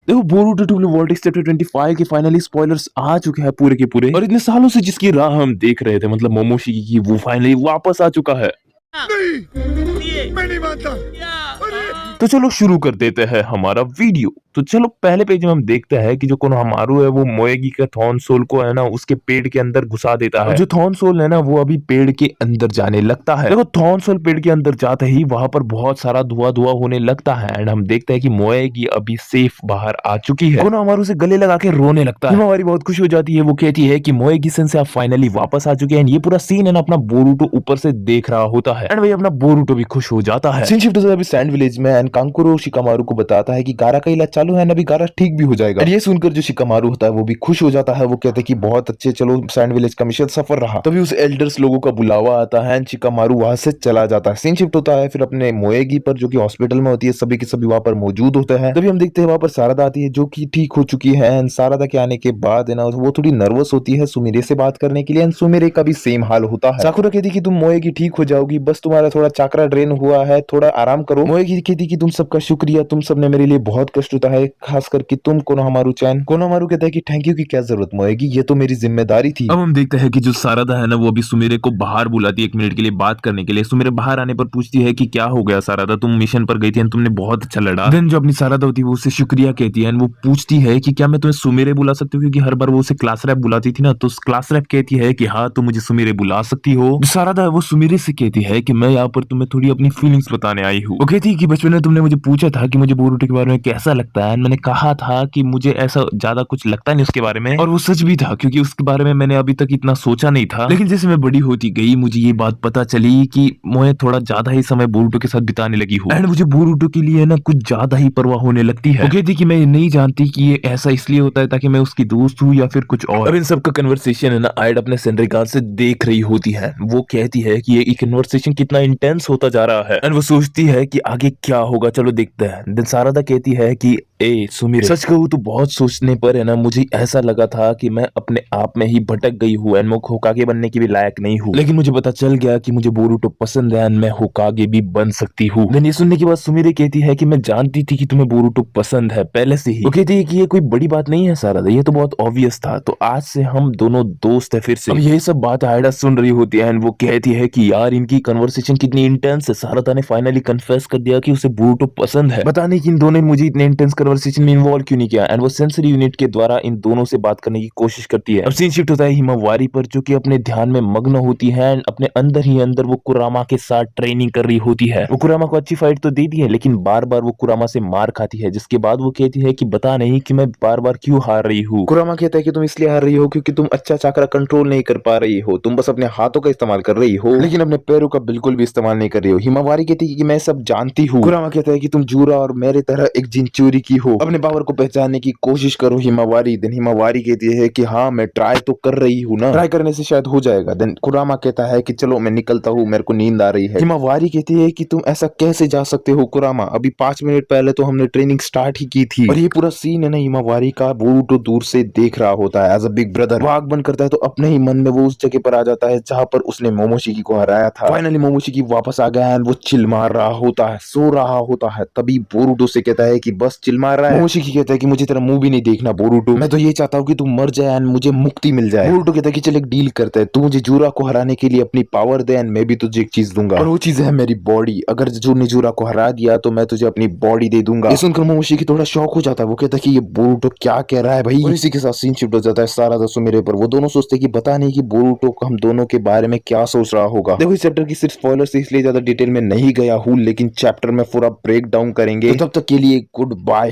देखो Boruto two blue vortex chapter 25 के finally spoilers आ चुके हैं पूरे के पूरे, और इतने सालों से जिसकी राह हम देख रहे थे, मतलब मोमोशिकी की, वो फाइनली वापस आ चुका है। नहीं, मैं नहीं मानता। तो चलो शुरू कर देते हैं हमारा वीडियो। तो चलो पहले पेज में हम देखते हैं कि जो कोनोहामारू है वो मोएगी का थॉर्न सोल को है ना उसके पेड़ के अंदर घुसा देता है। जो थॉर्न सोल है ना वो अभी पेड़ के अंदर जाने लगता है। देखो थॉर्न सोल पेड़ के अंदर जाते ही वहां पर बहुत सारा धुआं धुआं होने लगता है एंड हम देखते हैं कि मोएगी अभी सेफ बाहर आ चुकी है। कोनोहामारू से गले लगा के रोने लगता है। हिमावारी बहुत खुश हो जाती है, वो कहती है कि मोएगी सेंसेई आप फाइनली वापस आ चुके हैं। ये पूरा सीन है ना अपना बोरुटो ऊपर से देख रहा होता है एंड भाई अपना बोरुटो भी खुश हो जाता है। सीन शिफ्ट होता है अभी सैंड विलेज में एंड कांकुरो शिकामारू को बताता है कि गारा का इलाज चालू है ना, अभी गारा ठीक भी हो जाएगा। और ये सुनकर जो शिकामारू होता है वो भी खुश हो जाता है। वो कहते हैं कि बहुत अच्छे, चलो सैंड विलेज का मिशन सफल रहा। तभी उस एल्डर्स लोगों का बुलावा आता है एंड शिकामारू वहां से चला जाता है। सीन शिफ्ट होता है फिर अपने मोएगी पर जो कि हॉस्पिटल में होती है, सभी के सभी वहां पर मौजूद होते हैं। तभी हम देखते हैं वहां पर सारदा आती है जो कि ठीक हो चुकी है एंड सारदा के आने के बाद है ना वो थोड़ी नर्वस होती है सुमिरे से बात करने के लिए एंड सुमिरे का भी सेम हाल होता है। साकुरा कहती कि तुम मोएगी ठीक हो जाओगी, बस तुम्हारा थोड़ा चाकरा ड्रेन हुआ है, थोड़ा आराम करो। मोएगी कहती कि तुम सबका शुक्रिया, तुम सबने मेरे लिए बहुत कष्ट उठाए, खास करके तुम कोनोहामारू चैन। कोनोहामारू कहता है कि थैंक यू की क्या जरूरत मोएगी, ये तो मेरी जिम्मेदारी थी। अब हम देखते हैं कि जो सारदा है ना वो अभी सुमिरे को बाहर बुलाती है 1 मिनट के लिए बात करने के लिए। सुमिरे बाहर आने पर पूछती है कि क्या हो गया सारदा, तुम मिशन पर गई थी, तुमने बहुत अच्छा लड़ा। देन जो अपनी सारदा होती है वो उससे शुक्रिया कहती है एंड वो पूछती है कि क्या मैं तुम्हें सुमिरे बुला सकती हूँ, क्योंकि हर बार वो उसे क्लास रैप बुलाती थी ना, तो क्लास रैप कहती है कि हाँ तुम मुझे सुमिरे बुला सकती हो। सारदा है वो सुमिरे से कहती है कि मैं यहाँ पर तुम्हें थोड़ी अपनी फीलिंग्स बताने आई हूँ। वो कहती है कि बचपन में तुमने मुझे पूछा था कि मुझे बोरुटो के बारे में कैसा लगता है, मैंने कहा था कि मुझे ऐसा ज्यादा कुछ लगता नहीं उसके बारे में, और वो सच भी था क्योंकि उसके बारे में मैंने अभी तक इतना सोचा नहीं था। लेकिन जैसे मैं बड़ी होती गई मुझे ये बात पता चली कि मैं थोड़ा ज्यादा ही समय बोरुटो के साथ बिताने लगी हूँ एंड मुझे बोरुटो के लिए ना कुछ ज्यादा ही परवाह होने लगती है। वो कहती कि मैं नहीं जानती कि ये ऐसा इसलिए होता है ताकि मैं उसकी दोस्त हूँ या फिर कुछ और। अब इन सब का कन्वर्सेशन है ना आयड अपने सेंड्रिकान से देख रही होती है। वो कहती है कि ये कन्वर्सेशन कितना इंटेंस होता जा रहा है एंड वो सोचती है कि आगे क्या होगा, चलो देखते हैं। देन सारदा कहती है कि ए सुमिरे, सच कहूँ तो बहुत सोचने पर है ना मुझे ऐसा लगा था कि मैं अपने आप में ही भटक गई हूँ एंड मैं होकागे बनने की भी लायक नहीं हूँ, लेकिन मुझे पता चल गया कि मुझे बोरुटो पसंद है एंड मैं होकागे भी बन सकती हूँ। देन ये सुनने के बाद सुमिरे कहती है कि मैं जानती थी कि तुम्हें बोरुटो पसंद है पहले से ही। वो कहती है कि ये कोई बड़ी बात नहीं है सारदा, ये तो बहुत ऑब्वियस था, तो आज से हम दोनों दोस्त है फिर से। अब यही सब बात आयडा सुन रही होती है एंड वो कहती है कि यार इनकी कन्वर्सेशन कितनी इंटेंस है। सारदा ने फाइनली कन्फेस कर दिया कि उसे बोरुटो पसंद है। पता नहीं कि इन दोनों ने मुझे इतने इंटेंस कन्वर्सेशन में इन्वॉल्व क्यों नहीं किया एंड वो सेंसरी यूनिट के द्वारा इन दोनों से बात करने की कोशिश करती है। अब सीन शिफ्ट होता है हिमावारी पर जो कि अपने ध्यान में मग्न होती है एंड अपने अंदर ही अंदर वो कुरामा के साथ ट्रेनिंग कर रही होती है। वो कुरामा को अच्छी फाइट तो दे दी है लेकिन बार बार वो कुरामा से मार खाती है, जिसके बाद वो कहती है कि बता नहीं कि मैं बार बार क्यों हार रही हूँ। कुरामा कहता है कि तुम इसलिए हार रही हो क्योंकि तुम अच्छा चाकरा कंट्रोल नहीं कर पा रही हो, तुम बस अपने हाथों का इस्तेमाल कर रही हो लेकिन अपने पैरों का बिल्कुल भी इस्तेमाल नहीं कर रही हो। हिमावारी कहती है कि मैं सब जानती हूँ। कुरामा कहता है कि तुम जूरा और मेरे तरह एक जिनचूरी की हो, अपने पावर को पहचानने की कोशिश करो हिमावारी। देन हिमावारी कहती है कि हाँ मैं ट्राई तो कर रही हूँ ना, ट्राई करने से शायद हो जाएगा। देन कुरामा कहता है कि चलो मैं निकलता हूँ, मेरे को नींद आ रही है। हिमावारी कहती है कि तुम ऐसा कैसे जा सकते हो कुरामा, अभी 5 मिनट पहले तो हमने ट्रेनिंग स्टार्ट ही की थी। और ये पूरा सीन है ना हिमावारी का बोरुटो दूर से देख रहा होता है एज अ बिग ब्रदर। वो आंख बंद करता है तो अपने ही मन में वो उस जगह पर आ जाता है जहाँ पर उसने मोमोशिकी को हराया था। फाइनली मोमोशिकी वापस आ गया एंड वो चिल मार रहा होता है, सो रहा होता है। तभी बोरुटो से कहता है कि बस चिल मार रहा है। मोमोशिकी कहता है कि मुझे तेरा मुंह भी नहीं देखना बोरुटो, मैं तो ये चाहता हूँ कि तू मर जाए एंड मुझे मुक्ति मिल जाए। बोरुटो कहता है कि चल एक डील करते हैं, तू मुझे जूरा को हराने के लिए अपनी पावर दे एंड मैं भी तुझे एक चीज दूंगा, और वो चीज है मेरी बॉडी। अगर ने जूरा को हरा दिया तो मैं तुझे अपनी बॉडी दे दूंगा। ये सुनकर मोमोशिकी थोड़ा शॉक हो जाता है। वो कहता है कि ये बोरुटो क्या कह रहा है भाई। और इसी के साथ सीन शिफ्ट हो जाता है सारदा सुमिरे पर। वो दोनों सोचते हैं कि पता नहीं कि बोरुटो को हम दोनों के बारे में क्या सोच रहा होगा। देखो इस चैप्टर की सिर्फ स्पॉइलर से इसलिए ज्यादा डिटेल में नहीं गया हूँ, लेकिन चैप्टर में पूरा ब्रेक डाउन करेंगे। तो तब तक के लिए गुड बाय।